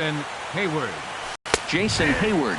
Hayward. Jason Hayward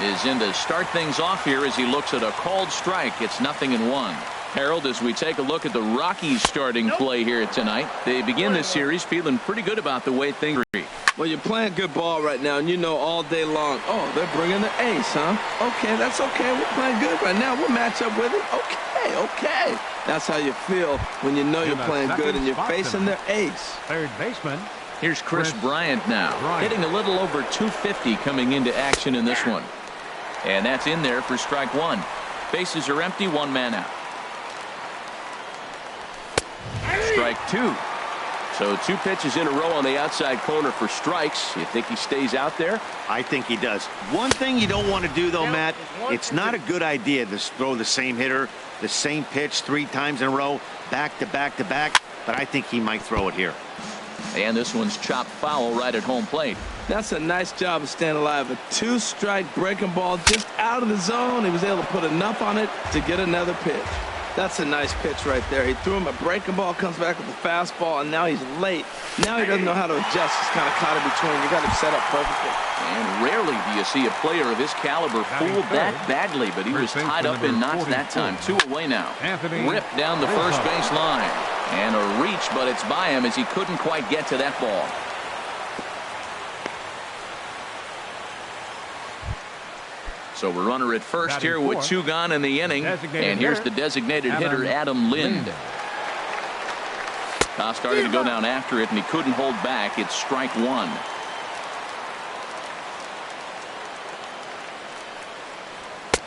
is in to start things off here as he looks at a called strike. It's 0-1. Harold, as we take a look at the Rockies starting play here tonight, they begin this series feeling pretty good about the way things are. Well, you're playing good ball right now, and you know all day long, oh, they're bringing the ace, huh? Okay, that's okay. We're playing good right now. We'll match up with it. Okay. That's how you feel when you know you're playing good and you're facing their ace. Third baseman. Here's Chris Bryant now, hitting a little over 250 coming into action in this one. And that's in there for strike one. Bases are empty, one man out. Strike two. So 2 pitches in a row on the outside corner for strikes. You think he stays out there? I think he does. One thing you don't want to do, though, Matt, it's not a good idea to throw the same hitter, the same pitch 3 times in a row, back to back to back, but I think he might throw it here. And this one's chopped foul right at home plate. That's a nice job of staying alive. A 2-strike breaking ball just out of the zone. He was able to put enough on it to get another pitch. That's a nice pitch right there. He threw him a breaking ball, comes back with a fastball, and now he's late. Now he doesn't know how to adjust. He's kind of caught in between. You got him set up perfectly. And rarely do you see a player of his caliber fooled that badly, but he was tied up in knots that time. 2 away now. Ripped down the first base line. And a reach, but it's by him as he couldn't quite get to that ball. So we're runner at first here with 2 gone in the inning. And here's the designated hitter, Adam Lind. Started to go down after it, and he couldn't hold back. It's strike one.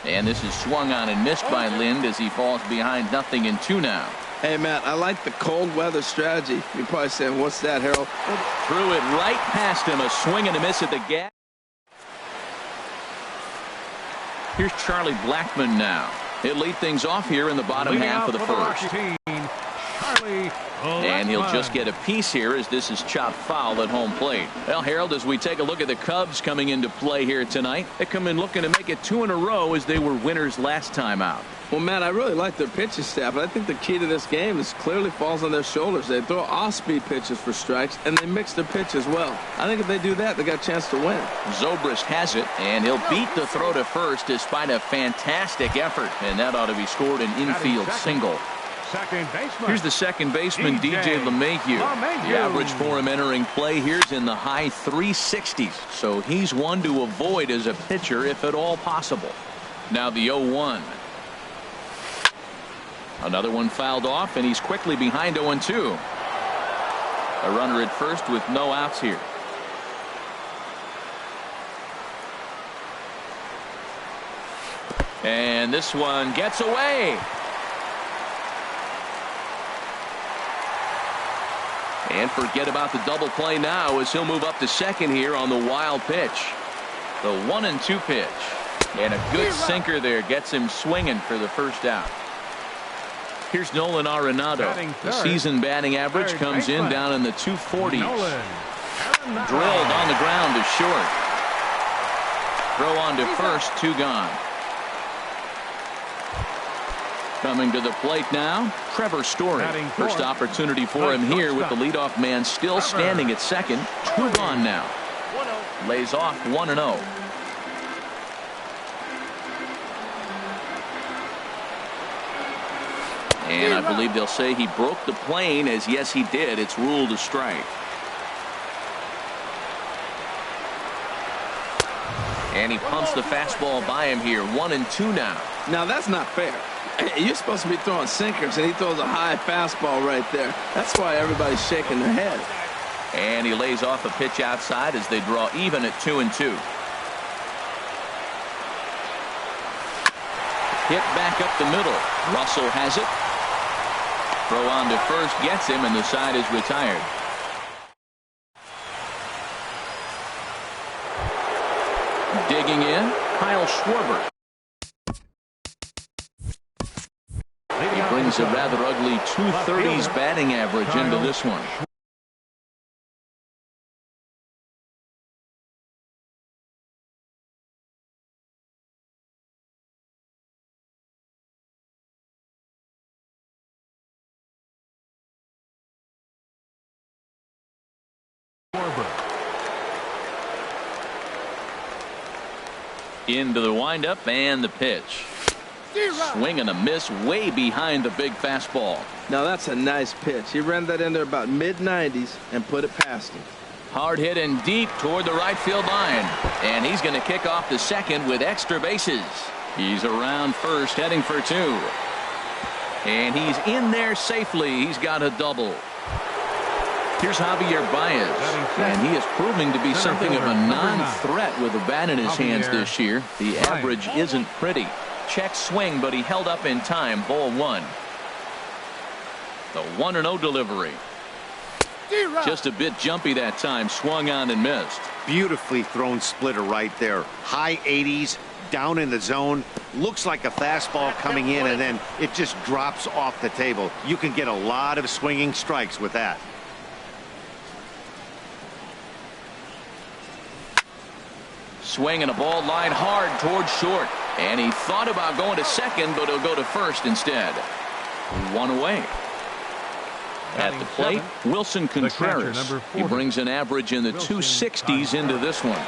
And this is swung on and missed by Lind as he falls behind 0-2 now. Hey, Matt, I like the cold weather strategy. You're probably saying, what's that, Harold? Threw it right past him. A swing and a miss at the gap. Here's Charlie Blackmon now. He'll lead things off here in the bottom half of the first. And he'll just get a piece here as this is chopped foul at home plate. Well, Harold, as we take a look at the Cubs coming into play here tonight, they come in looking to make it 2 in a row as they were winners last time out. Well, Matt, I really like their pitching staff, but I think the key to this game is clearly falls on their shoulders. They throw off-speed pitches for strikes, and they mix their pitch as well. I think if they do that, they got a chance to win. Zobrist has it, and he'll beat the throw to first despite a fantastic effort, and that ought to be scored an infield single. Here's the second baseman, DJ LeMahieu. The average for him entering play here is in the high 360s, so he's one to avoid as a pitcher if at all possible. Now the 0-1. Another one fouled off, and he's quickly behind 0-2. A runner at first with no outs here. And this one gets away. And forget about the double play now as he'll move up to second here on the wild pitch. The 1-2 pitch. And a good sinker there gets him swinging for the first out. Here's Nolan Arenado. The season batting average comes in down in the 240s. Drilled on the ground to short. Throw on to first, 2 gone. Coming to the plate now, Trevor Story. First opportunity for him here with the leadoff man still standing at second. 2 gone now. Lays off 1-0. And I believe they'll say he broke the plane, as yes he did. It's ruled a strike. And he pumps the fastball by him here. 1-2 now. Now that's not fair. You're supposed to be throwing sinkers, and he throws a high fastball right there. That's why everybody's shaking their head. And he lays off a pitch outside as they draw even at 2-2. Hit back up the middle. Russell has it. Throw on to first gets him, and the side is retired. Digging in, Kyle Schwarber. He brings a rather ugly 230s batting average into this one. Into the windup and the pitch. Swing and a miss way behind the big fastball. Now that's a nice pitch. He ran that in there about mid-90s and put it past him. Hard hit and deep toward the right field line. And he's going to kick off the second with extra bases. He's around first, heading for two. And he's in there safely. He's got a double. Here's Javier Baez, and he is proving to be something of a non-threat with a bat in his hands this year. The average isn't pretty. Check swing, but he held up in time. Ball one. The 1-0 delivery. Just a bit jumpy that time. Swung on and missed. Beautifully thrown splitter right there. High 80s, down in the zone. Looks like a fastball coming in, and then it just drops off the table. You can get a lot of swinging strikes with that. Swing and a ball line hard towards short. And he thought about going to second, but he'll go to first instead. One away. At the plate, Wilson Contreras. He brings an average in the 260s into this one.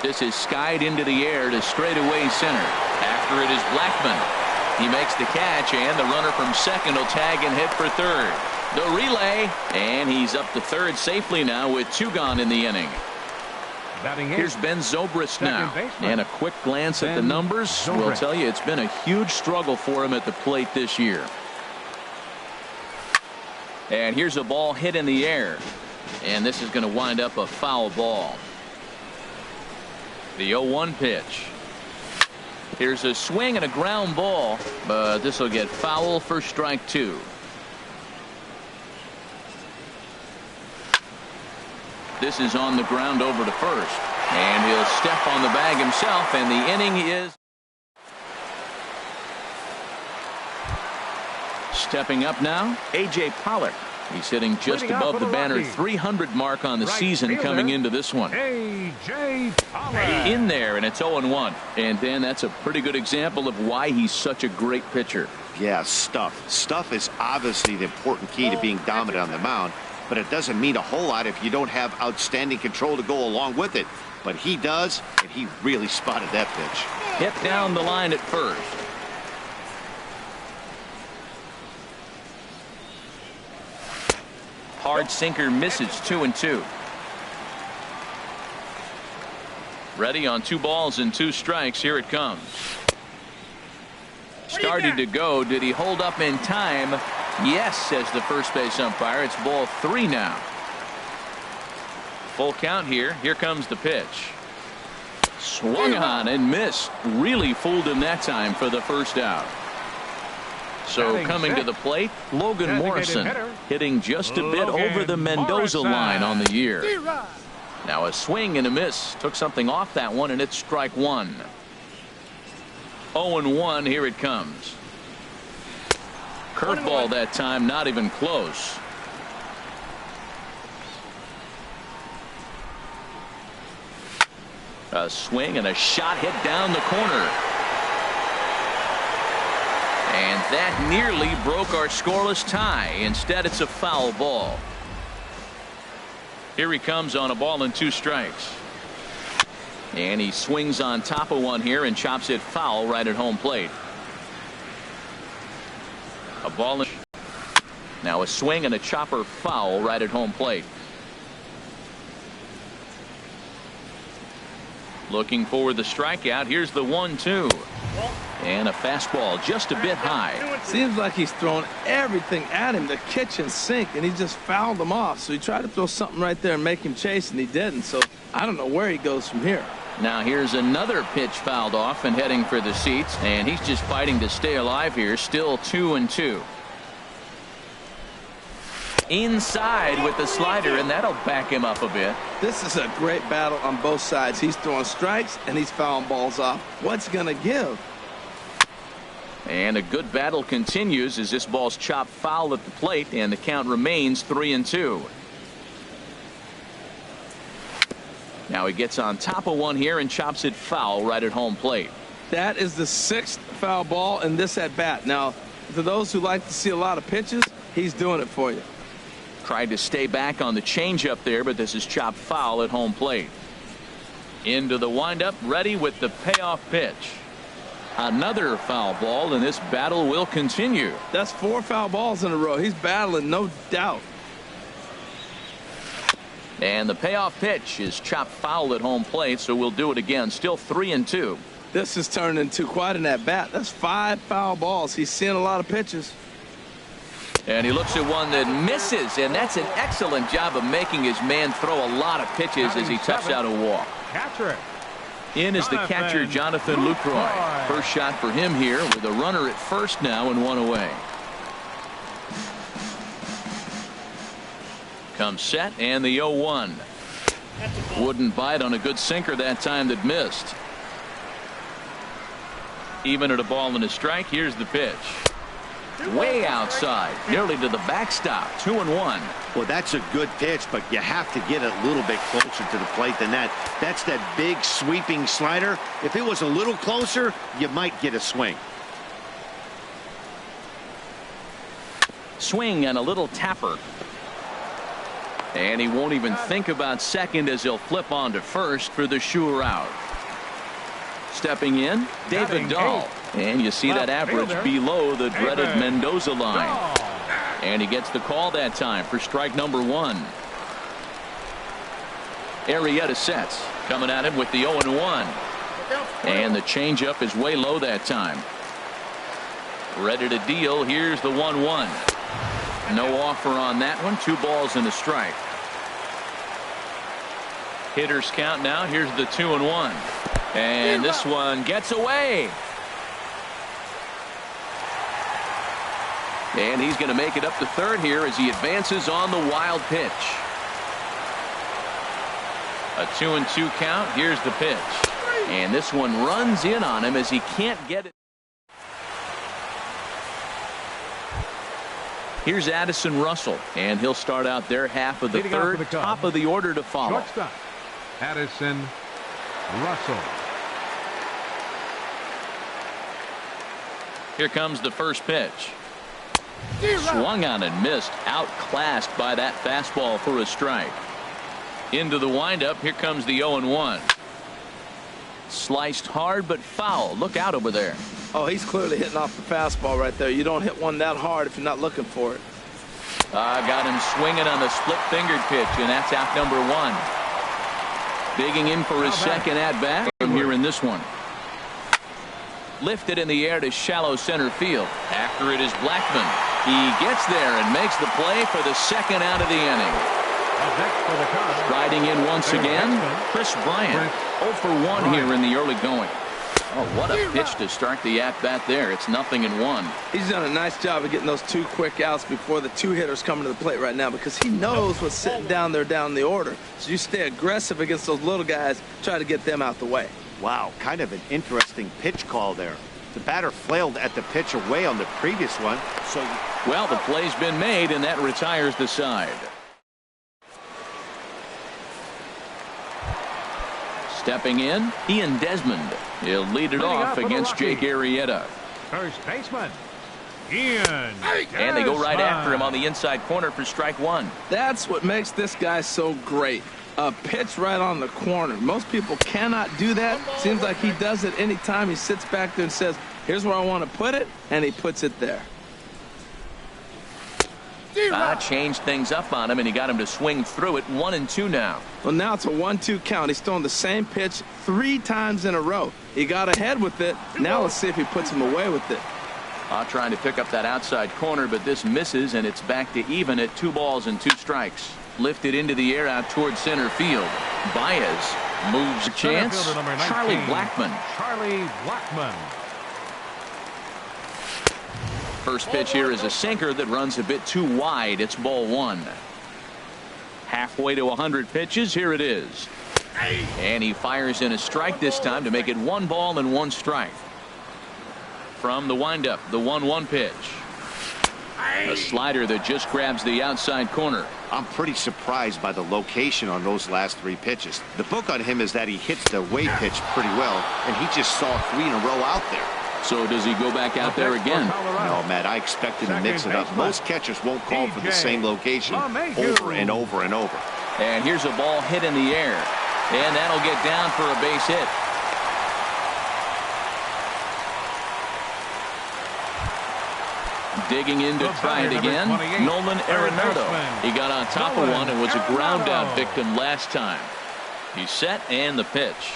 This is skied into the air to straightaway center. After it is Blackman. He makes the catch, and the runner from second will tag and hit for third. The relay, and he's up to third safely now with two gone in the inning. Here's Ben Zobrist now, and a quick glance at the numbers will tell you it's been a huge struggle for him at the plate this year. And here's a ball hit in the air, and this is going to wind up a foul ball. The 0-1 pitch. Here's a swing and a ground ball, but this will get foul for strike two. This is on the ground over to first. And he'll step on the bag himself, and the inning is. Stepping up now, A.J. Pollock. He's hitting just above the banner 300 mark on the season coming into this one. A.J. Pollock. In there, and it's 0-1. And Dan, that's a pretty good example of why he's such a great pitcher. Yeah, stuff. Stuff is obviously the important key to being dominant on the mound. But it doesn't mean a whole lot if you don't have outstanding control to go along with it. But he does, and he really spotted that pitch. Hit down the line at first. Hard sinker misses 2-2. Ready on 2 balls and 2 strikes. Here it comes. Started to go. Did he hold up in time? Yes, says the first base umpire. It's ball 3 now. Full count here. Here comes the pitch. Swung on and missed. Really fooled him that time for the first out. So coming to the plate, Logan Morrison hitting just a bit over the Mendoza line on the year. Now a swing and a miss. Took something off that one, and it's strike one. 0-1. Here it comes. Curveball that time, not even close. A swing and a shot hit down the corner. And that nearly broke our scoreless tie. Instead, it's a foul ball. Here he comes on a ball and 2 strikes. And he swings on top of one here and chops it foul right at home plate. A ball. Now a swing and a chopper foul right at home plate. Looking for the strikeout. Here's the 1-2. And a fastball just a bit high. Seems like he's throwing everything at him, the kitchen sink, and he just fouled him off. So he tried to throw something right there and make him chase, and he didn't. So I don't know where he goes from here. Now here's another pitch fouled off and heading for the seats, and he's just fighting to stay alive here. Still 2-2. Inside with the slider, and that'll back him up a bit. This is a great battle on both sides. He's throwing strikes and he's fouling balls off. What's going to give? And a good battle continues as this ball's chopped foul at the plate, and the count remains 3-2. Now he gets on top of one here and chops it foul right at home plate. That is the 6th foul ball in this at bat. Now, for those who like to see a lot of pitches, he's doing it for you. Tried to stay back on the changeup there, but this is chopped foul at home plate. Into the windup, ready with the payoff pitch. Another foul ball, and this battle will continue. That's 4 foul balls in a row. He's battling, no doubt. And the payoff pitch is chopped foul at home plate, so we'll do it again. Still 3-2. This has turned into quite an at-bat. That's 5 foul balls. He's seeing a lot of pitches. And he looks at one that misses, and that's an excellent job of making his man throw a lot of pitches as he toughs out a walk. Catcher. In is the catcher, Jonathan Lucroy. First shot for him here with a runner at first now and 1 away. Comes set and the 0-1. Wouldn't bite on a good sinker that time that missed. Even at a ball and a strike, here's the pitch. Way outside, nearly to the backstop. 2-1. Well, that's a good pitch, but you have to get a little bit closer to the plate than that. That's that big sweeping slider. If it was a little closer, you might get a swing. Swing and a little tapper. And he won't even think about second as he'll flip on to first for the sure out. Stepping in, David Dahl. And you see that average below the dreaded Mendoza line. And he gets the call that time for strike number 1. Arrieta sets. Coming at him with the 0-1. And the changeup is way low that time. Ready to deal. Here's the 1-1. No offer on that one. 2 balls and a strike. Hitters count now. Here's the 2-1. And this one gets away. And he's going to make it up to third here as he advances on the wild pitch. A 2-2 count. Here's the pitch. And this one runs in on him as he can't get it. Here's Addison Russell, and he'll start out their half of the third. Top of the order to follow. Shortstop, Addison Russell. Here comes the first pitch. Swung on and missed. Outclassed by that fastball for a strike. Into the windup. Here comes the 0-1. Sliced hard but foul. Look out over there. Oh, he's clearly hitting off the fastball right there. You don't hit one that hard if you're not looking for it. Got him swinging on the split-fingered pitch, and that's out number 1. Digging in for his second at-bat here in this one. Lifted in the air to shallow center field. After it is Blackman. He gets there and makes the play for the second out of the inning. Striding in once again, Chris Bryant. 0 for 1 here in the early going. Oh, what a pitch to start the at-bat there. It's 0-1. He's done a nice job of getting those 2 quick outs before the 2 hitters coming to the plate right now, because he knows what's sitting down there down the order. So you stay aggressive against those little guys, try to get them out the way. Wow, kind of an interesting pitch call there. The batter flailed at the pitch away on the previous one. Well, the play's been made, and that retires the side. Stepping in, Ian Desmond. He'll lead it off against Jake Arrieta. First baseman, Ian. And they go right after him on the inside corner for strike 1. That's what makes this guy so great. A pitch right on the corner. Most people cannot do that. Seems like he does it anytime he sits back there and says, here's where I want to put it, and he puts it there. Changed things up on him, and he got him to swing through it. 1-2 now. Well, now it's a 1-2 count. He's throwing the same pitch 3 times in a row. He got ahead with it. Now let's see if he puts him away with it. Trying to pick up that outside corner, but this misses, and it's back to even at 2 balls and 2 strikes. Lifted into the air out towards center field. Baez moves a chance. Charlie Blackman. Charlie Blackman. First pitch here is a sinker that runs a bit too wide. It's ball 1. Halfway to 100 pitches. Here it is. And he fires in a strike this time to make it 1 ball and 1 strike. From the windup, the 1-1 pitch. A slider that just grabs the outside corner. I'm pretty surprised by the location on those last 3 pitches. The book on him is that he hits the away pitch pretty well, and he just saw 3 in a row out there. So does he go back out there again? No, Matt, I expect him to mix it up. Most catchers won't call for the same location over and over and over. And here's a ball hit in the air. And that'll get down for a base hit. Digging in to try it again, Nolan Arenado. He got on top of one and was a ground out victim last time. He's set, and the pitch.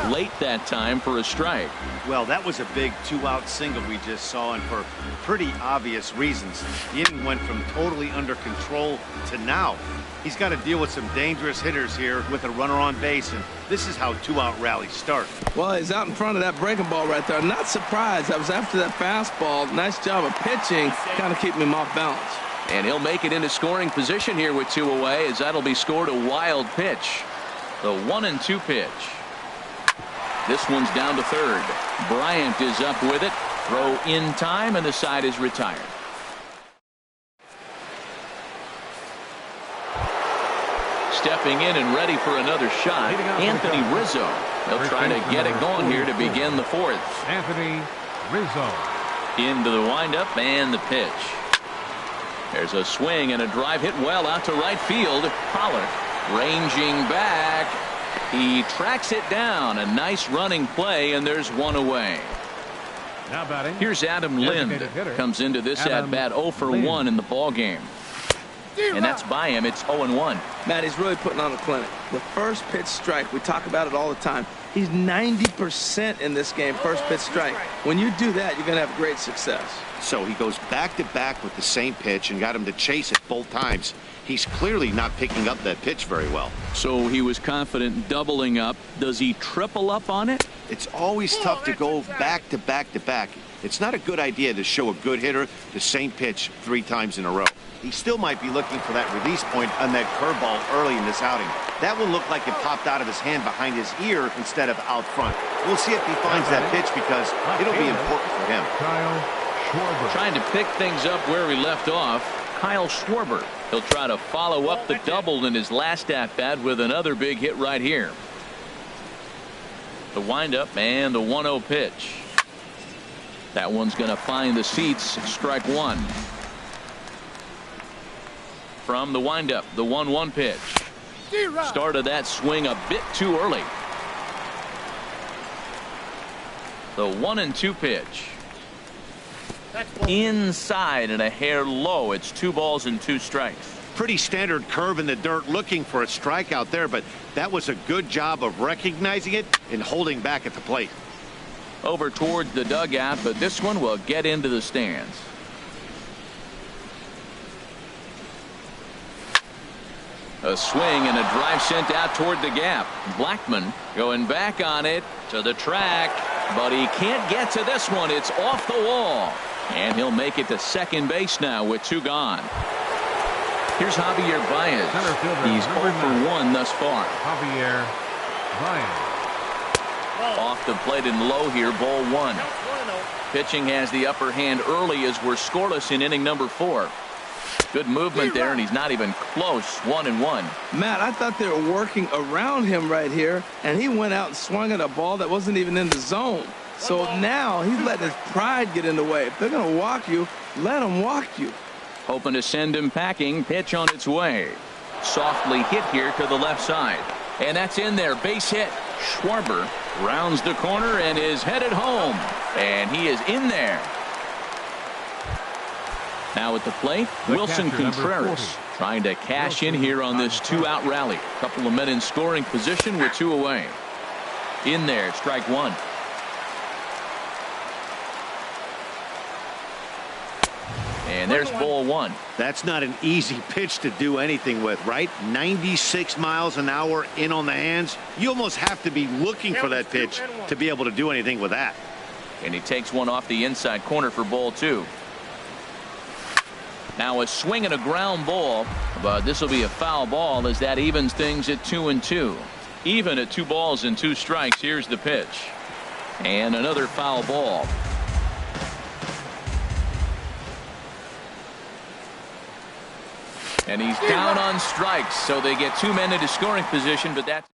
Late that time for a strike. Well, that was a big 2-out single we just saw, and for pretty obvious reasons. The inning went from totally under control to now. He's got to deal with some dangerous hitters here with a runner on base, and this is how 2-out rallies start. Well, he's out in front of that breaking ball right there. Not surprised. I was after that fastball. Nice job of pitching, kind of keeping him off balance. And he'll make it into scoring position here with 2 away, as that'll be scored a wild pitch. The 1-2 pitch. This one's down to third. Bryant is up with it. Throw in time, and the side is retired. Stepping in and ready for another shot, Anthony Rizzo. He'll try to get it going here to begin the fourth. Anthony Rizzo. Into the windup and the pitch. There's a swing and a drive hit well out to right field. Pollock ranging back. He tracks it down. A nice running play, and there's 1 away. Now batting. Here's Adam Lind. Comes into this at bat 0 for 1 in the ball game. And that's by him. It's 0-1. Matt, he's really putting on a clinic. The first pitch strike, we talk about it all the time. He's 90% in this game, first pitch strike. When you do that, you're going to have great success. So he goes back-to-back with the same pitch and got him to chase it both times. He's clearly not picking up that pitch very well. So he was confident doubling up. Does he triple up on it? It's always tough to go back-to-back-to-back. It's not a good idea to show a good hitter the same pitch 3 times in a row. He still might be looking for that release point on that curveball early in this outing. That one looked like it popped out of his hand behind his ear instead of out front. We'll see if he finds that pitch because it'll be important for him. Kyle Schwarber. Trying to pick things up where we left off, Kyle Schwarber. He'll try to follow up the double in his last at-bat with another big hit right here. The windup and the 1-0 pitch. That one's going to find the seats. Strike 1. From the windup, the 1-1 pitch. Started that swing a bit too early. The 1-2 pitch. Inside and a hair low. It's 2 balls and 2 strikes. Pretty standard curve in the dirt, looking for a strikeout there, but that was a good job of recognizing it and holding back at the plate. Over towards the dugout, but this one will get into the stands. A swing and a drive sent out toward the gap. Blackman going back on it to the track, but he can't get to this one. It's off the wall, and he'll make it to second base now with 2 gone. Here's Javier Baez. He's 0 for 1 thus far. Javier Baez. Off the plate and low here, ball 1. Pitching has the upper hand early as we're scoreless in inning number 4. Good movement there, and he's not even close. 1-1. Matt, I thought they were working around him right here, and he went out and swung at a ball that wasn't even in the zone. So now he's letting his pride get in the way. If they're going to walk you, let them walk you. Hoping to send him packing. Pitch on its way. Softly hit here to the left side. And that's in there. Base hit. Schwarber rounds the corner and is headed home. And he is in there. Now at the plate, Wilson Contreras trying to cash in here on this 2-out rally. Couple of men in scoring position with 2 away. In there, strike 1. And there's ball 1. That's not an easy pitch to do anything with, right? 96 miles an hour in on the hands. You almost have to be looking for that pitch to be able to do anything with that. And he takes one off the inside corner for ball 2. Now a swing and a ground ball, but this will be a foul ball as that evens things at 2-2. Even at 2 balls and 2 strikes. Here's the pitch. And another foul ball. And he's down on strikes, so they get 2 men into scoring position, but that's...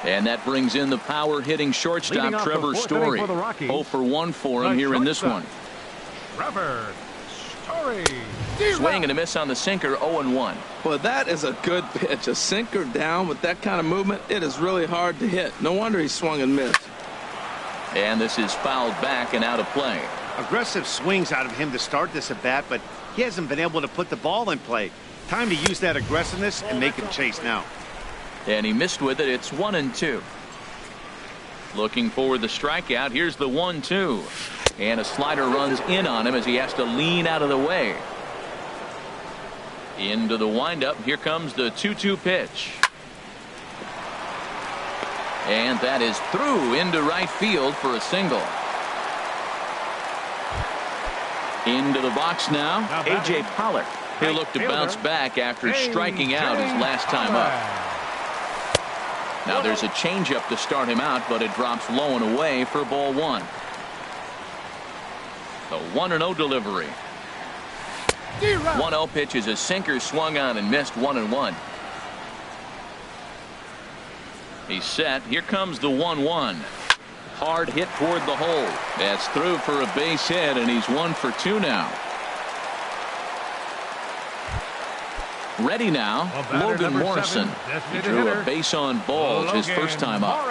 And that brings in the power hitting shortstop Trevor Story. 0 for 1 for him here in this one. Trevor Story. Swing and a miss on the sinker, 0-1. Well, that is a good pitch. A sinker down with that kind of movement, it is really hard to hit. No wonder he swung and missed. And this is fouled back and out of play. Aggressive swings out of him to start this at bat, but he hasn't been able to put the ball in play. Time to use that aggressiveness and make him chase now. And he missed with it. It's 1-2. Looking for the strikeout. Here's the 1-2. And a slider runs in on him as he has to lean out of the way. Into the windup. Here comes the 2-2 pitch. And that is through into right field for a single. Into the box now, A.J. Pollock. He'll look to bounce back after striking out his last time up. Now there's a changeup to start him out, but it drops low and away for ball one. The 1-0 delivery. 1-0 pitch is a sinker swung on and missed, 1-1. He's set. Here comes the 1-1. Hard hit toward the hole. That's through for a base hit, and he's 1 for 2 now. Ready now, Logan Morrison. He drew a base on balls his first time up.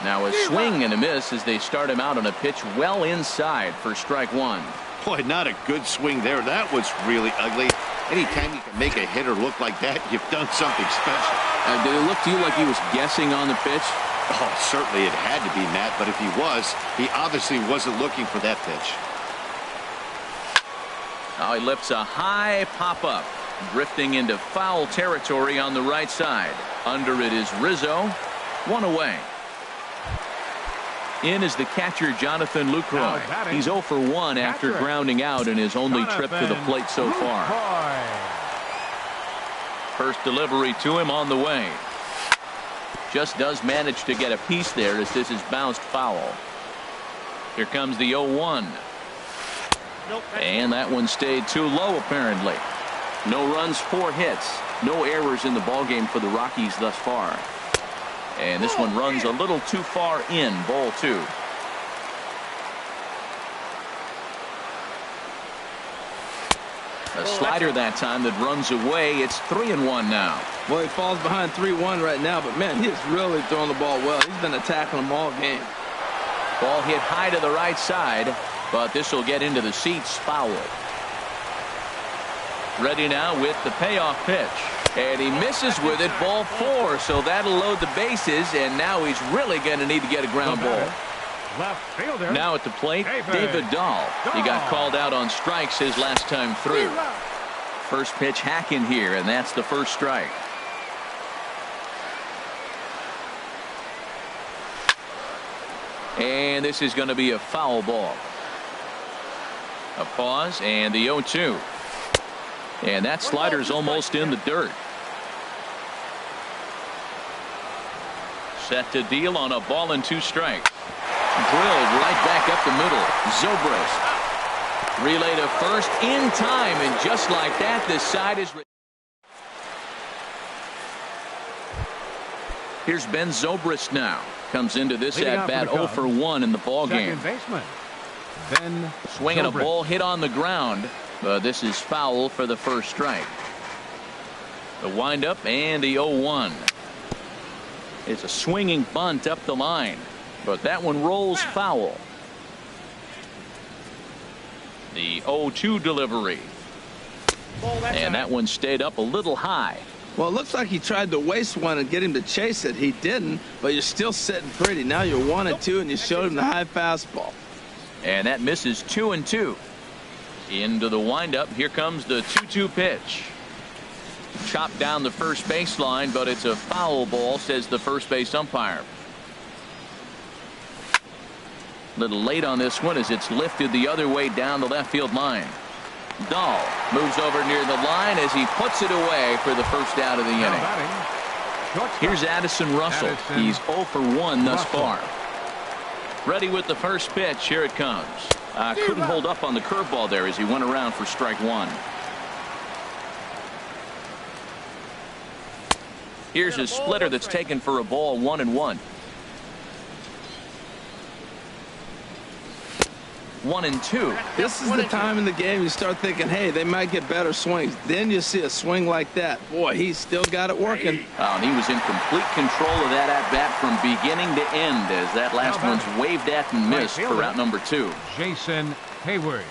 Now a swing and a miss as they start him out on a pitch well inside for strike one. Boy, not a good swing there. That was really ugly. Anytime you can make a hitter look like that, you've done something special. Did it look to you like he was guessing on the pitch? Oh, certainly it had to be, Matt, but if he was, he obviously wasn't looking for that pitch. Now he lifts a high pop-up, drifting into foul territory on the right side. Under it is Rizzo. 1 away. In is the catcher, Jonathan Lucroy. He's 0 for 1 after grounding out in his only trip to the plate so far. First delivery to him on the way. Just does manage to get a piece there as this is bounced foul. Here comes the 0-1. And that one stayed too low apparently. No runs, 4 hits. No errors in the ballgame for the Rockies thus far. And this one runs a little too far in, ball 2. A slider that time that runs away. It's 3-1 now. Well, he falls behind 3-1 right now, but man, he is really throwing the ball well. He's been attacking them all game. Ball hit high to the right side, but this will get into the seats, foul. Ready now with the payoff pitch. And he misses with it, ball 4, so that'll load the bases, and now he's really going to need to get a ground ball. Left fielder. Now at the plate, David Dahl. He got called out on strikes his last time through. First pitch hack in here, and that's the first strike. And this is going to be a foul ball. A pause, and the 0-2. And that slider's almost in the dirt. Set to deal on a ball and 2 strikes. Drilled right back up the middle. Zobrist. Relay to first in time, and just like that, this side is. Here's Ben Zobrist now. Comes into this at bat 0 for 1 in the ball game. Ben Swinging a ball hit on the ground. But this is foul for the first strike. The windup and the 0-1. It's a swinging bunt up the line, but that one rolls foul. The 0-2 delivery. And that one stayed up a little high. Well, it looks like he tried to waste one and get him to chase it. He didn't, but you're still sitting pretty. Now you're 1-2, and you showed him the high fastball. And that misses 2-2. Into the windup. Here comes the 2-2 pitch. Chopped down the first baseline, but it's a foul ball, says the first base umpire. Little late on this one as it's lifted the other way down the left field line. Dahl moves over near the line as he puts it away for the first out of the inning. Here's Addison Russell. He's 0 for 1 thus far. Ready with the first pitch. Here it comes. Couldn't hold up on the curveball there as he went around for strike 1. Here's his splitter that's taken for a ball, 1-1. 1-2. This is the time in the game you start thinking, hey, they might get better swings. Then you see a swing like that. Boy, he's still got it working. And he was in complete control of that at-bat from beginning to end as that last one's waved at and missed for out number 2. Jason Hayward.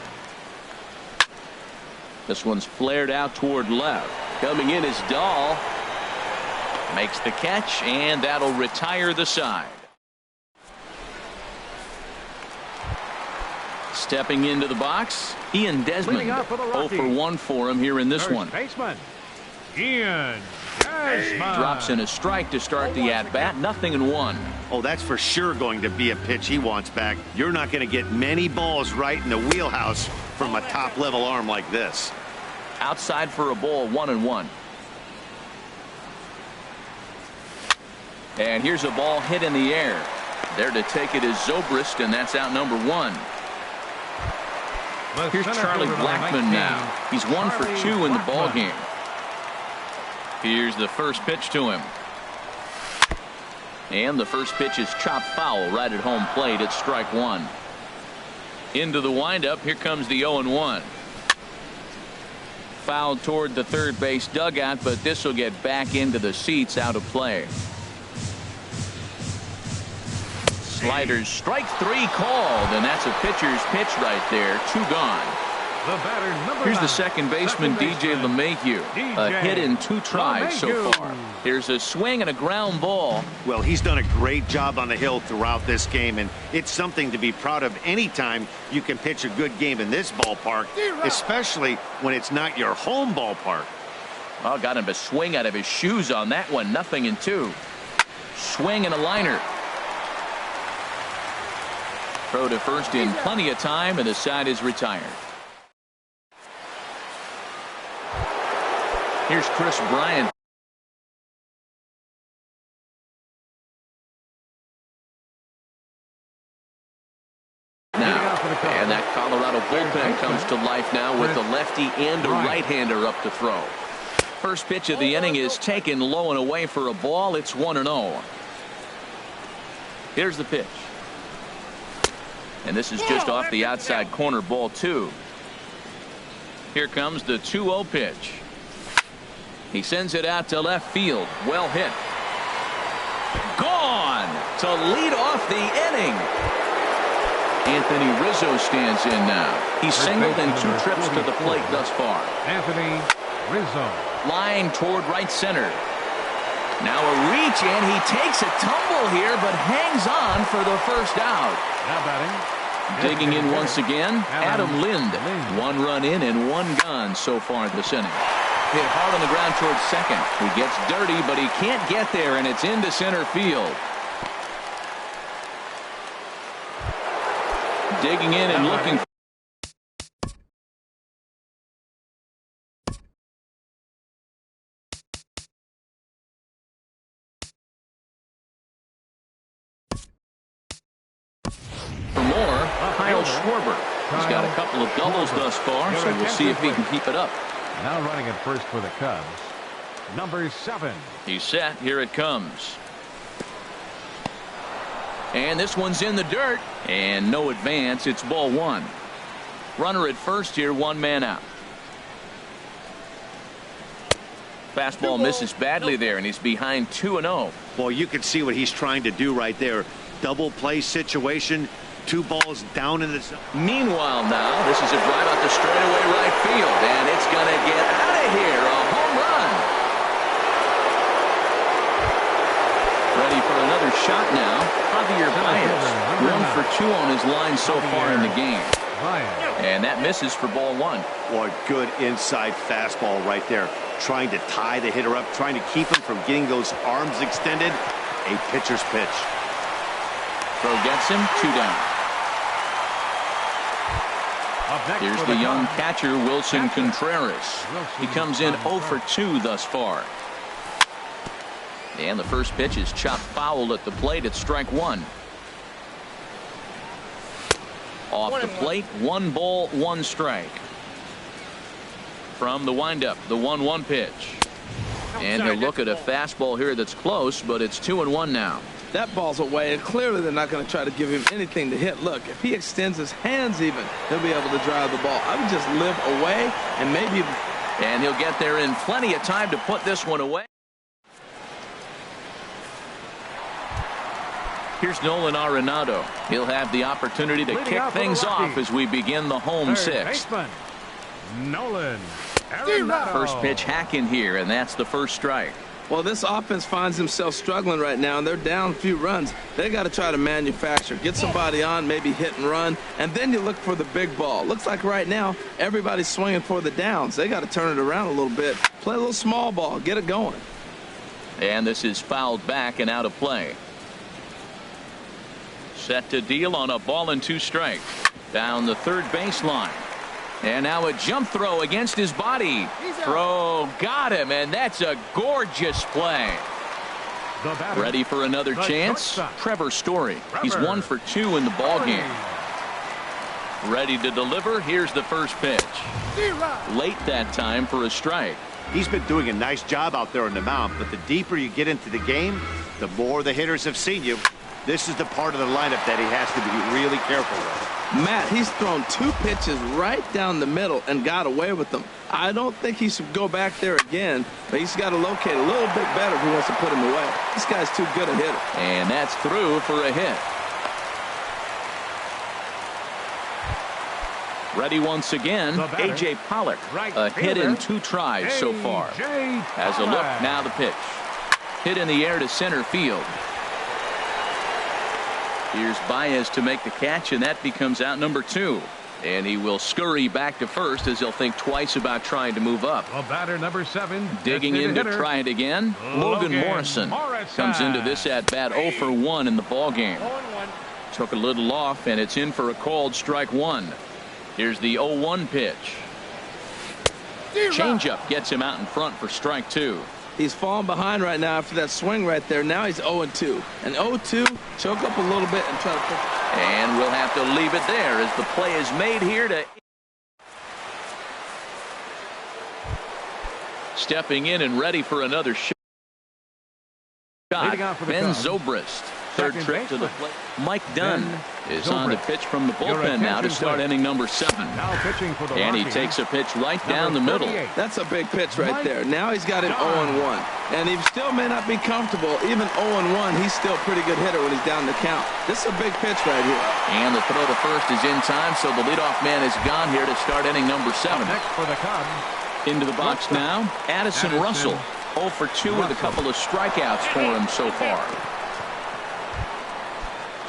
This one's flared out toward left. Coming in is Dahl. Makes the catch, and that'll retire the side. Stepping into the box, Ian Desmond. 0 for 1 for him here in this one. Baseman Ian Desmond drops in a strike to start the at-bat. 0-1. Oh, that's for sure going to be a pitch he wants back. You're not going to get many balls right in the wheelhouse from a top-level arm like this. Outside for a ball, 1-1. And here's a ball hit in the air. There to take it is Zobrist, and that's out number 1. Here's Charlie Blackmon now. He's 1 for 2 in the ball game. Here's the first pitch to him. And the first pitch is chopped foul right at home plate. It's strike 1. Into the windup. Here comes the 0-1. Fouled toward the third base dugout, but this will get back into the seats, out of play. Sliders, strike 3 called, and that's a pitcher's pitch right there. 2 gone. Here's the second baseman, DJ LeMahieu. A hit in 2 tries so far. Here's a swing and a ground ball. Well, he's done a great job on the hill throughout this game, and it's something to be proud of anytime you can pitch a good game in this ballpark, especially when it's not your home ballpark. Oh, got him a swing out of his shoes on that one. 0-2. Swing and a liner. Throw to first in plenty of time, and the side is retired. Here's Chris Bryant. Now, and that Colorado bullpen comes to life now with a lefty and a right-hander up to throw. First pitch of the inning is taken low and away for a ball. It's 1-0. Here's the pitch. And this is just off the outside corner, ball 2. Here comes the 2-0 pitch. He sends it out to left field. Well hit. Gone to lead off the inning. Anthony Rizzo stands in now. He's singled in 2 trips to the plate thus far. Anthony Rizzo. Line toward right center. Now a reach, and he takes a tumble here, but hangs on for the first out. Now batting. Digging in once again, Adam Lind. 1 run in and 1 gone so far this inning. Hit hard on the ground towards second. He gets dirty, but he can't get there, and it's into center field. Digging in and looking for more. Kyle Schwarber. He's got a couple of doubles thus far, so we'll see if he can keep it up. Now running at first for the Cubs, number 7. He's set. Here it comes. And this one's in the dirt. And no advance. It's ball 1. Runner at first here, 1 man out. Fastball misses badly there, and he's behind 2-0. Well, you can see what he's trying to do right there. Double play situation. 2 balls down in the zone. Meanwhile now, this is a drive out the straightaway right field, and it's going to get out of here. A home run. Ready for another shot now. Javier Baez. 1 for 2 on his line so far in the game. And that misses for ball 1. Boy, good inside fastball right there. Trying to tie the hitter up, trying to keep him from getting those arms extended. A pitcher's pitch. Throw gets him. 2 down. Here's the young catcher, Wilson Contreras. He comes in 0 for 2 thus far. And the first pitch is chopped foul at the plate. It's strike 1. Off the plate, 1 ball, 1 strike. From the windup, the 1-1 pitch. And he'll look at a fastball here that's close, but it's 2-1 now. That ball's away, and clearly they're not going to try to give him anything to hit. Look, if he extends his hands even, he'll be able to drive the ball. I would just live away and maybe... And he'll get there in plenty of time to put this one away. Here's Nolan Arenado. He'll have the opportunity to kick things off as we begin the home sixth. Nolan Arenado. First pitch hack in here, and that's the first strike. Well, this offense finds themselves struggling right now, and they're down a few runs. They got to try to manufacture, get somebody on, maybe hit and run, and then you look for the big ball. Looks like right now everybody's swinging for the downs. They got to turn it around a little bit, play a little small ball, get it going. And this is fouled back and out of play. Set to deal on a ball and 2 strikes. Down the third baseline. And now a jump throw against his body. Throw got him, and that's a gorgeous play. Ready for another chance? Trevor Story. He's 1 for 2 in the ball game. Ready to deliver. Here's the first pitch. Late that time for a strike. He's been doing a nice job out there on the mound, but the deeper you get into the game, the more the hitters have seen you. This is the part of the lineup that he has to be really careful with. Matt, he's thrown 2 pitches right down the middle and got away with them. I don't think he should go back there again, but he's got to locate a little bit better if he wants to put him away. This guy's too good a hitter. And that's through for a hit. Ready once again, A.J. Pollock. A hit in 2 tries so far. Has a look, now the pitch. Hit in the air to center field. Here's Baez to make the catch, and that becomes out number 2. And he will scurry back to first as he'll think twice about trying to move up. Batter number 7. Digging in to try it again. Logan Morrison comes into this at bat 0 for 1 in the ball game. Took a little off, and it's in for a called strike 1. Here's the 0-1 pitch. Changeup gets him out in front for strike 2. He's falling behind right now after that swing right there. Now he's 0-2. And 0-2, choke up a little bit and try to pick it. And we'll have to leave it there as the play is made here to... Stepping in and ready for another shot. Ben Zobrist. Third trip to the plate. Mike Dunn is on to pitch from the bullpen now to start inning number 7. And he takes a pitch right down the middle. That's a big pitch right there. Now he's got it 0-1. And he still may not be comfortable. Even 0-1, he's still a pretty good hitter when he's down the count. This is a big pitch right here. And the throw to first is in time, so the leadoff man is gone here to start inning number 7. Next for the Cubs. Into the box now, Addison Russell. 0 for 2 with a couple of strikeouts for him so far.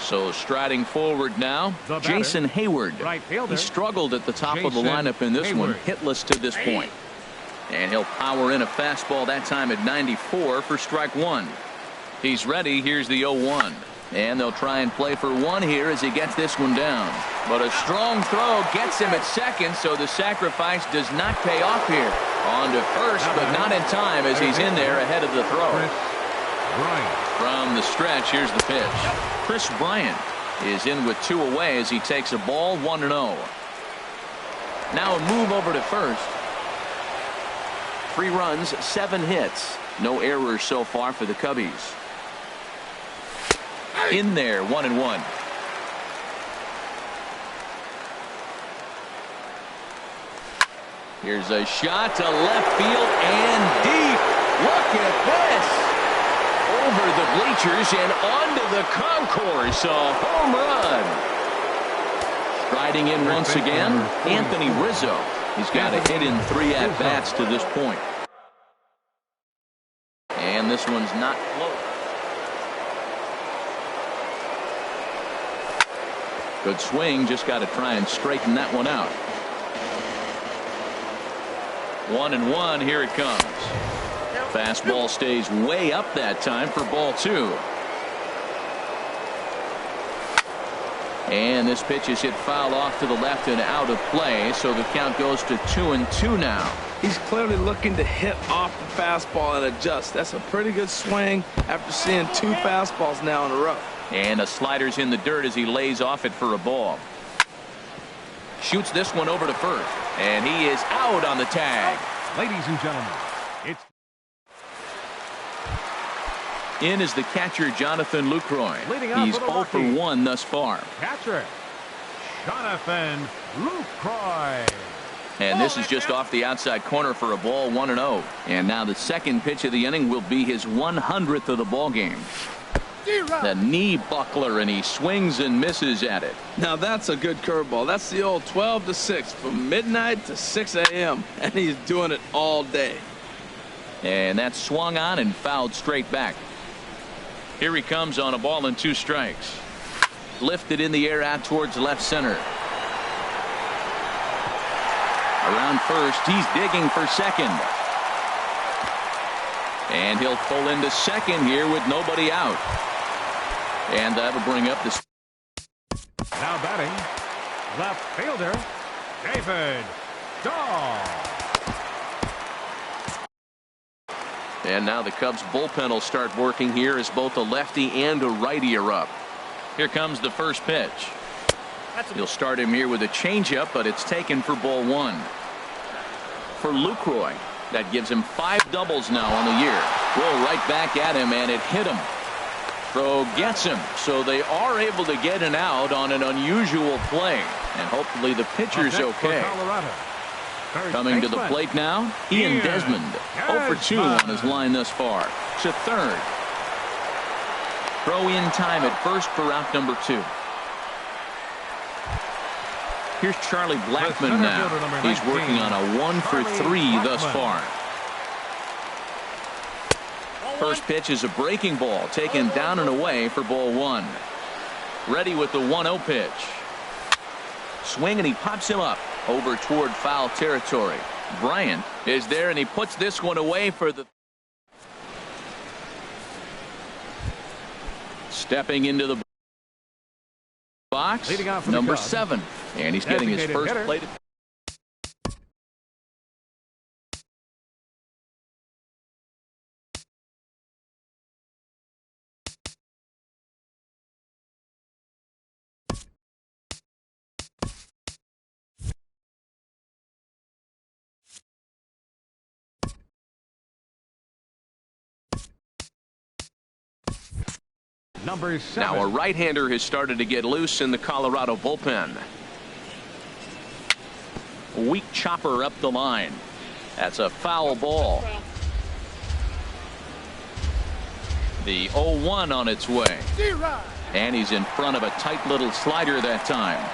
So striding forward now, Jason Hayward. He struggled at the top of the lineup in this one, hitless to this point. And he'll power in a fastball that time at 94 for strike 1. He's ready. Here's the 0-1. And they'll try and play for 1 here as he gets this one down. But a strong throw gets him at second, so the sacrifice does not pay off here. On to first, but not in time as he's in there ahead of the throw. From the stretch, here's the pitch. Chris Bryant is in with 2 away as he takes a ball 1-0. Now a move over to first. 3 runs, 7 hits. No errors so far for the Cubbies. In there, 1-1. Here's a shot to left field and deep. Look at this. Over the bleachers and onto the concourse. A home run. Striding in once again, Anthony Rizzo. He's got a hit in 3 at-bats to this point. And this one's not close. Good swing, just got to try and straighten that one out. 1-1, here it comes. Fastball stays way up that time for ball 2. And this pitch is hit foul off to the left and out of play, so the count goes to 2-2 now. He's clearly looking to hit off the fastball and adjust. That's a pretty good swing after seeing 2 fastballs now in a row. And a slider's in the dirt as he lays off it for a ball. Shoots this one over to first, and he is out on the tag. Ladies and gentlemen, it's In is the catcher, Jonathan Lucroy. Leading off He's for the 0 for Rockies. 1 thus far. Catcher, Jonathan Lucroy. And this is just off the outside corner for a ball, 1-0. And now the second pitch of the inning will be his 100th of the ball game. The knee buckler, and he swings and misses at it. Now that's a good curveball. That's the old 12 to 6 from midnight to 6 a.m. and he's doing it all day. And that's swung on and fouled straight back. Here he comes on a ball and 2 strikes. Lifted in the air out towards left center. Around first, he's digging for second. And he'll pull into second here with nobody out. And that'll bring up the... Now batting, left fielder, David Dahl. And now the Cubs bullpen will start working here as both a lefty and a righty are up. Here comes the first pitch. He'll start him here with a changeup, but it's taken for ball 1. For Lucroy, that gives him 5 doubles now on the year. Roll right back at him, and it hit him. Throw gets him, so they are able to get an out on an unusual play, and hopefully the pitcher's okay. Coming to the plate now, Ian Desmond. 0 for 2 on his line thus far. To third. Throw in time at first for out number 2. Here's Charlie Blackmon now. He's working on a 1 for 3 thus far. First pitch is a breaking ball taken down and away for ball 1. Ready with the 1-0 pitch. Swing, and he pops him up over toward foul territory. Bryant is there, and he puts this one away for the... Stepping into the box, number 7. And he's getting his first plate. Number 7. Now a right-hander has started to get loose in the Colorado bullpen. Weak chopper up the line. That's a foul ball. The 0-1 on its way. And he's in front of a tight little slider that time.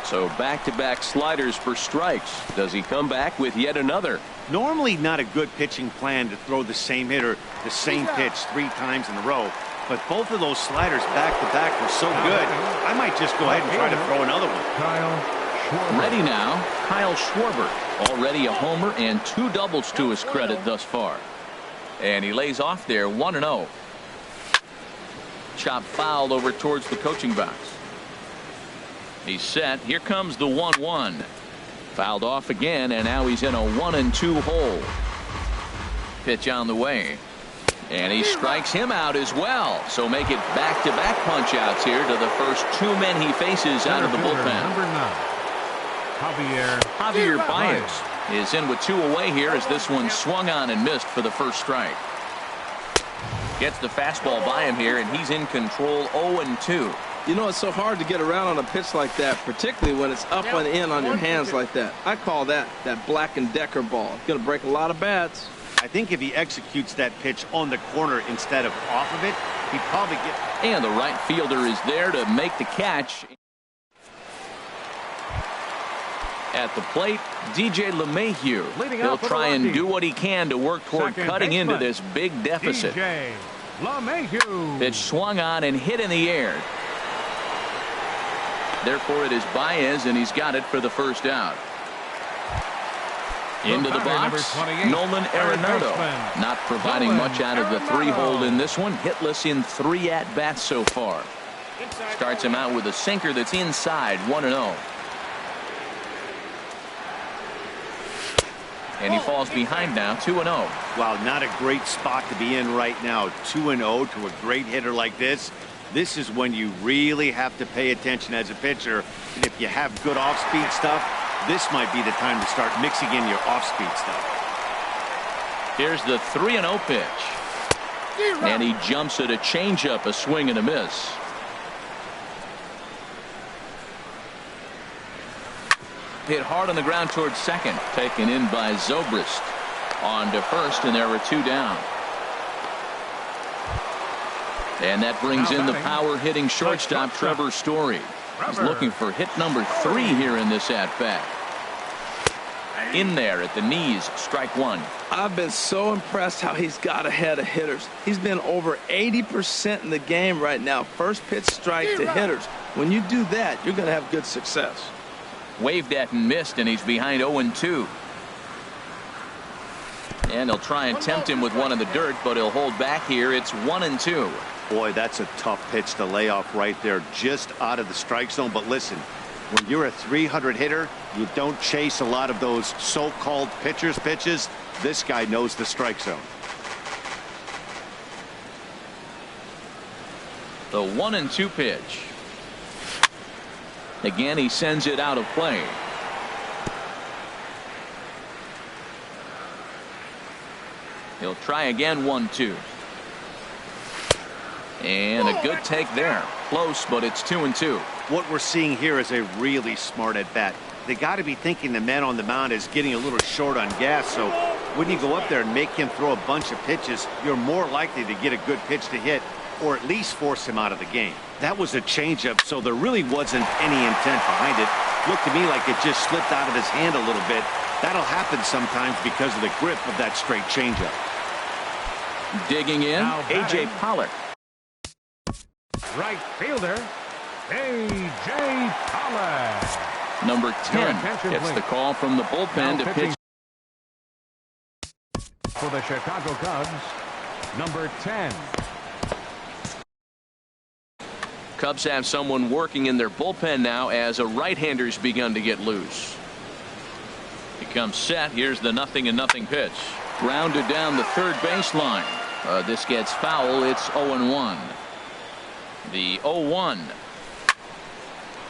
So back-to-back sliders for strikes. Does he come back with yet another? Normally not a good pitching plan to throw the same hitter the same pitch 3 times in a row. But both of those sliders back-to-back were so good, I might just go ahead and try to throw another one. Kyle Schwarber. Ready now, Kyle Schwarber. Already a homer and 2 doubles to his credit thus far. And he lays off there, 1-0. Chop fouled over towards the coaching box. He's set. Here comes the 1-1. Fouled off again, and now he's in a 1-2 hole. Pitch on the way. And he strikes him out as well. So make it back-to-back punch-outs here to the first 2 men he faces out of the bullpen. Number 9, Javier Baez is in with 2 away here as this one swung on and missed for the first strike. Gets the fastball by him here, and he's in control 0-2. You know, it's so hard to get around on a pitch like that, particularly when it's up and in on your hands like that. I call that Black & Decker ball. It's going to break a lot of bats. I think if he executes that pitch on the corner instead of off of it, he'd probably get... And the right fielder is there to make the catch. At the plate, DJ LeMahieu. He'll try and do what he can to work toward cutting into this big deficit. DJ LeMahieu. Pitch swung on and hit in the air. Therefore, it is Baez, and he's got it for the first out. Into the box, Nolan Arenado. Not providing much out of the 3-hole in this one. Hitless in 3 at-bats so far. Starts him out with a sinker that's inside, 1-0. And he falls behind now, 2-0. Wow, not a great spot to be in right now. 2-0 to a great hitter like this. This is when you really have to pay attention as a pitcher. And if you have good off-speed stuff, this might be the time to start mixing in your off-speed stuff. Here's the 3-0 pitch. And he jumps at a changeup, a swing and a miss. Hit hard on the ground towards second. Taken in by Zobrist. On to first, and there were two down. And that brings in the power-hitting shortstop, Trevor Story. He's looking for hit number 3 here in this at-bat. In there at the knees, strike one. I've been so impressed how he's got ahead of hitters. He's been over 80% in the game right now. First pitch strike to hitters. When you do that, you're going to have good success. Waved at and missed, and he's behind 0-2. And they'll try and tempt him with one in the dirt, but he'll hold back here. It's 1-2. Boy, that's a tough pitch to lay off right there, just out of the strike zone. But listen, when you're a 300 hitter, you don't chase a lot of those so-called pitcher's pitches. This guy knows the strike zone. The 1-2 pitch. Again, he sends it out of play. He'll try again, 1-2. And a good take there. Close, but it's 2-2. What we're seeing here is a really smart at bat. They got to be thinking the man on the mound is getting a little short on gas, so when you go up there and make him throw a bunch of pitches, you're more likely to get a good pitch to hit or at least force him out of the game. That was a changeup, so there really wasn't any intent behind it. Looked to me like it just slipped out of his hand a little bit. That'll happen sometimes because of the grip of that straight changeup. Digging in, A.J. Pollock. Right fielder, A.J. Pollock. Number 10 gets the call from the bullpen to pitch. For the Chicago Cubs, number 10. Cubs have someone working in their bullpen now as a right-hander's begun to get loose. He comes set. Here's the 0-0 pitch. Grounded down the third baseline. This gets foul. It's 0-1. The 0-1.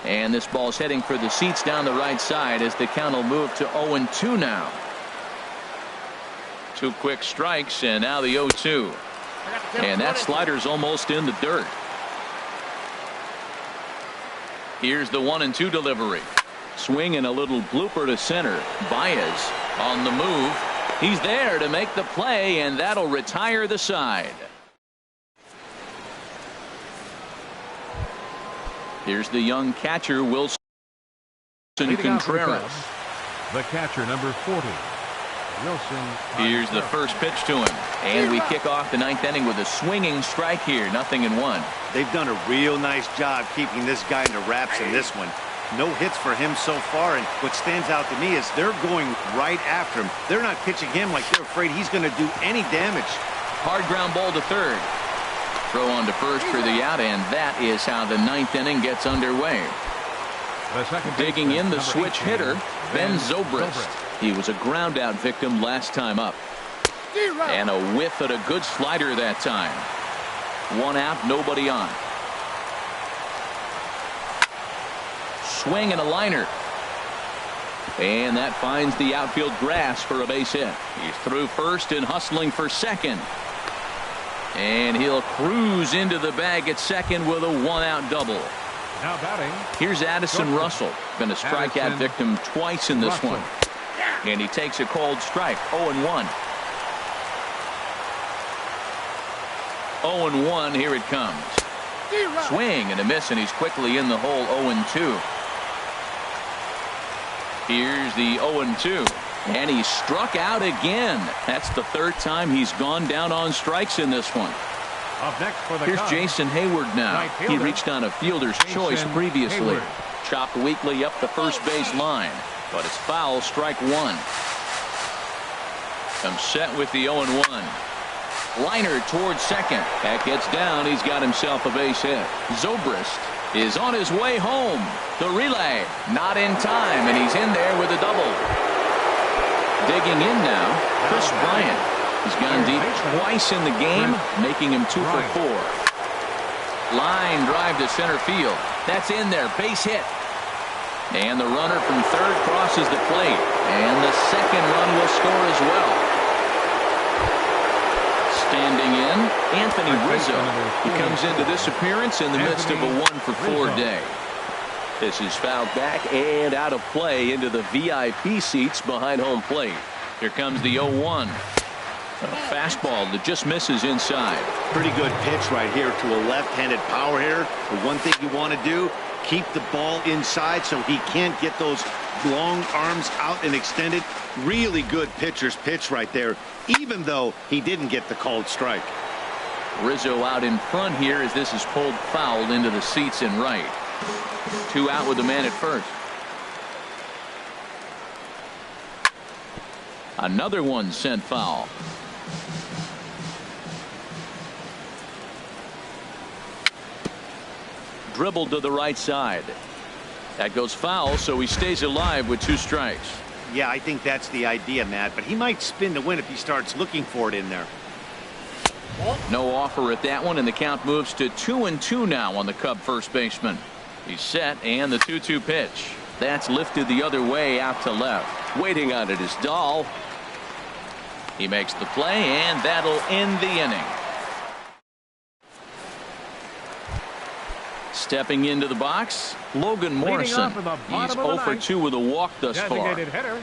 And this ball's heading for the seats down the right side as the count will move to 0-2 now. 2 quick strikes, and now the 0-2. And that slider's almost in the dirt. Here's the 1-2 delivery. Swing and a little blooper to center. Baez on the move. He's there to make the play, and that'll retire the side. Here's the young catcher, Wilson Contreras. The catcher, number 40, Wilson. Here's the first pitch to him. And we kick off the 9th inning with a swinging strike here. 0-1. They've done a real nice job keeping this guy into wraps in this one. No hits for him so far, and what stands out to me is they're going right after him. They're not pitching him like they're afraid he's going to do any damage. Hard ground ball to third. Throw on to first for the out, and that is how the 9th inning gets underway. Digging in the switch hitter, Ben Zobrist. He was a ground out victim last time up. And a whiff at a good slider that time. 1 out, nobody on. Swing and a liner. And that finds the outfield grass for a base hit. He's through first and hustling for second. And he'll cruise into the bag at second with a 1-out double. Now batting. Here's Addison Russell. Been a strikeout victim twice in this one. And he takes a cold strike. 0-1. 0-1. Here it comes. Swing and a miss, and he's quickly in the hole. 0-2. Here's the 0-2. And he struck out again. That's the 3rd time he's gone down on strikes in this one. Up next for the Here's Cubs, Jason Hayward now. right fielder, He reached on a fielder's choice previously. Hayward. Chopped weakly up the first base line. But it's foul, strike 1. Comes set with the 0-1. Liner towards second. That gets down. He's got himself a base hit. Zobrist is on his way home. The relay not in time, and he's in there with a double. Digging in now, Chris Bryant. He's gone deep twice in the game, making him 2 for 4. Line drive to center field. That's in there, base hit. And the runner from third crosses the plate. And the second run will score as well. Standing in, Anthony Rizzo. He comes into this appearance in the midst of a 1-for-4 day. This is fouled back and out of play into the VIP seats behind home plate. Here comes the 0-1. A fastball that just misses inside. Pretty good pitch right here to a left-handed power hitter. The one thing you want to do, keep the ball inside so he can't get those long arms out and extended. Really good pitcher's pitch right there, even though he didn't get the called strike. Rizzo out in front here as this is pulled foul into the seats in right. 2 out with the man at first. Another one sent foul. Dribbled to the right side. That goes foul, so he stays alive with 2 strikes. Yeah, I think that's the idea, Matt, but he might spin to win if he starts looking for it in there. No offer at that one, and the count moves to 2-2 now on the Cub first baseman. He's set, and the 2-2 pitch. That's lifted the other way out to left. Waiting on it is Dahl. He makes the play, and that'll end the inning. Stepping into the box, Logan Morrison. He's 0 for 2 with a walk thus far. Hitter,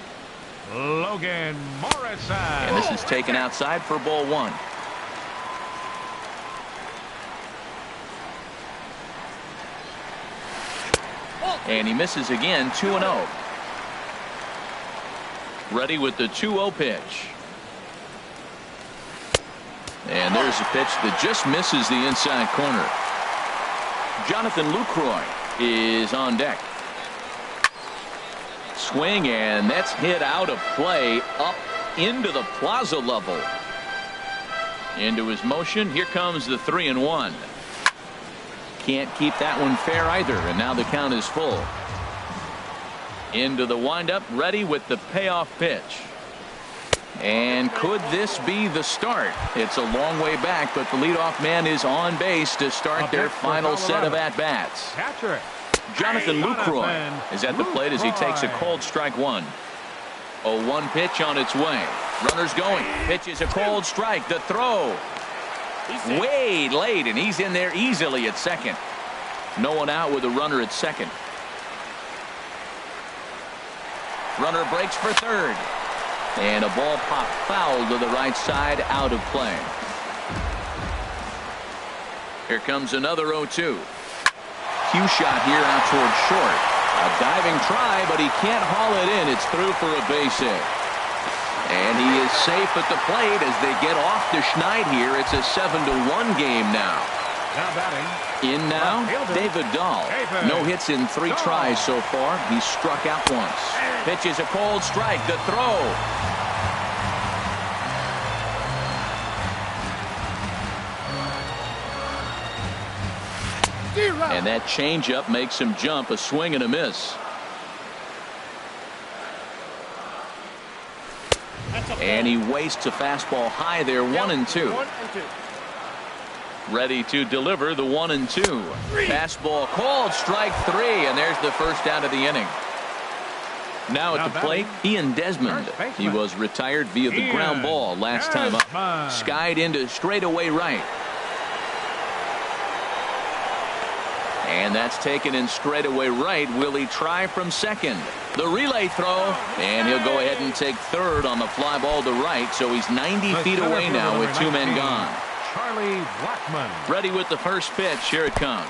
Logan Morrison. And this is taken outside for ball 1. And he misses again, 2-0. Ready with the 2-0 pitch. And there's a pitch that just misses the inside corner. Jonathan Lucroy is on deck. Swing, and that's hit out of play up into the plaza level. Into his motion. Here comes the 3-1. Can't keep that one fair either, and now the count is full. Into the windup, ready with the payoff pitch. And could this be the start? It's a long way back, but the leadoff man is on base to start their final set of at-bats. Jonathan Lucroy is at the plate as he takes a cold strike 1. 0-1 pitch on its way. Runners going. Pitch is a cold strike. The throw. Way late, and he's in there easily at second. No one out with a runner at second. Runner breaks for third. And a ball popped foul to the right side, out of play. Here comes another 0-2. Cue shot here out towards short. A diving try, but he can't haul it in. It's through for a base hit. And he is safe at the plate as they get off to Schneid here. It's a 7-1 game now. Now batting. In now, David Dahl. No hits in 3 tries so far. He's struck out once. Pitch is a cold strike. The throw. And that changeup makes him jump. A swing and a miss. And he wastes a fastball high there. 1-2. Ready to deliver the 1-2. Fastball called, strike 3, and there's the first out of the inning. Now at the plate, Ian Desmond. He was retired via the ground ball last time up. Skied into straightaway right. And that's taken in straightaway right. Will he try from second? The relay throw, and he'll go ahead and take third on the fly ball to right. So he's 90 feet away now with 2 men gone. Charlie Blackmon. Ready with the first pitch. Here it comes.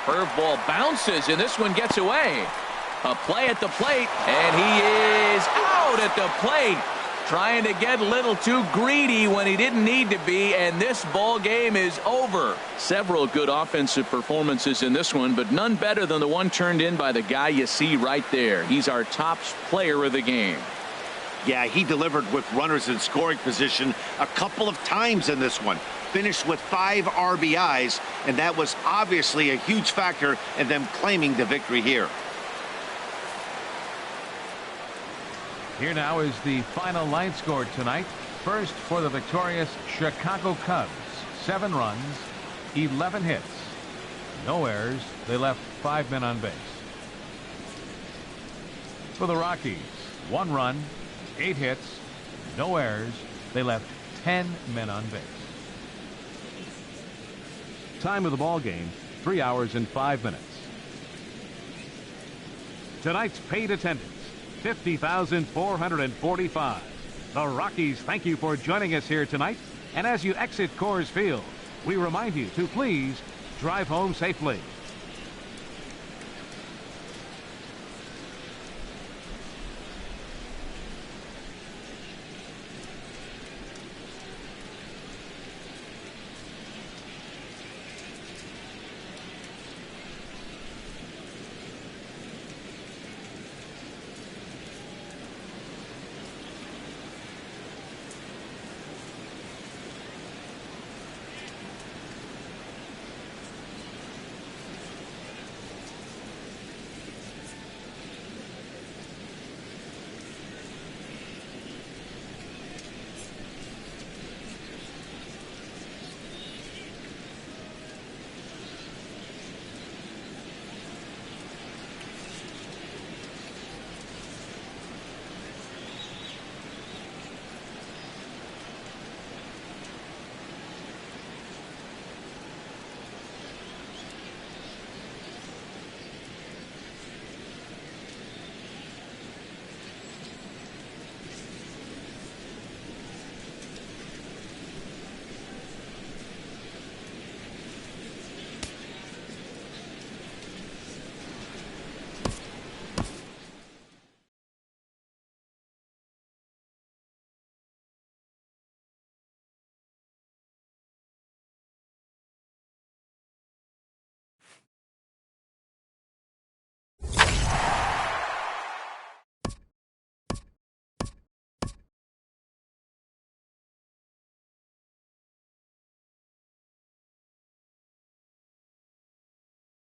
Curveball bounces, and this one gets away. A play at the plate, and he is out at the plate. Trying to get a little too greedy when he didn't need to be, and this ball game is over. Several good offensive performances in this one, but none better than the one turned in by the guy you see right there. He's our top player of the game. Yeah, he delivered with runners in scoring position a couple of times in this one. Finished with 5 RBIs, and that was obviously a huge factor in them claiming the victory here. Here now is the final line score tonight. First for the victorious Chicago Cubs. 7 runs, 11 hits. No errors. They left 5 men on base. For the Rockies, 1 run, 8 hits, no errors. They left 10 men on base. Time of the ball game, 3 hours and 5 minutes. Tonight's paid attendance, 50,445. The Rockies thank you for joining us here tonight. And as you exit Coors Field, we remind you to please drive home safely.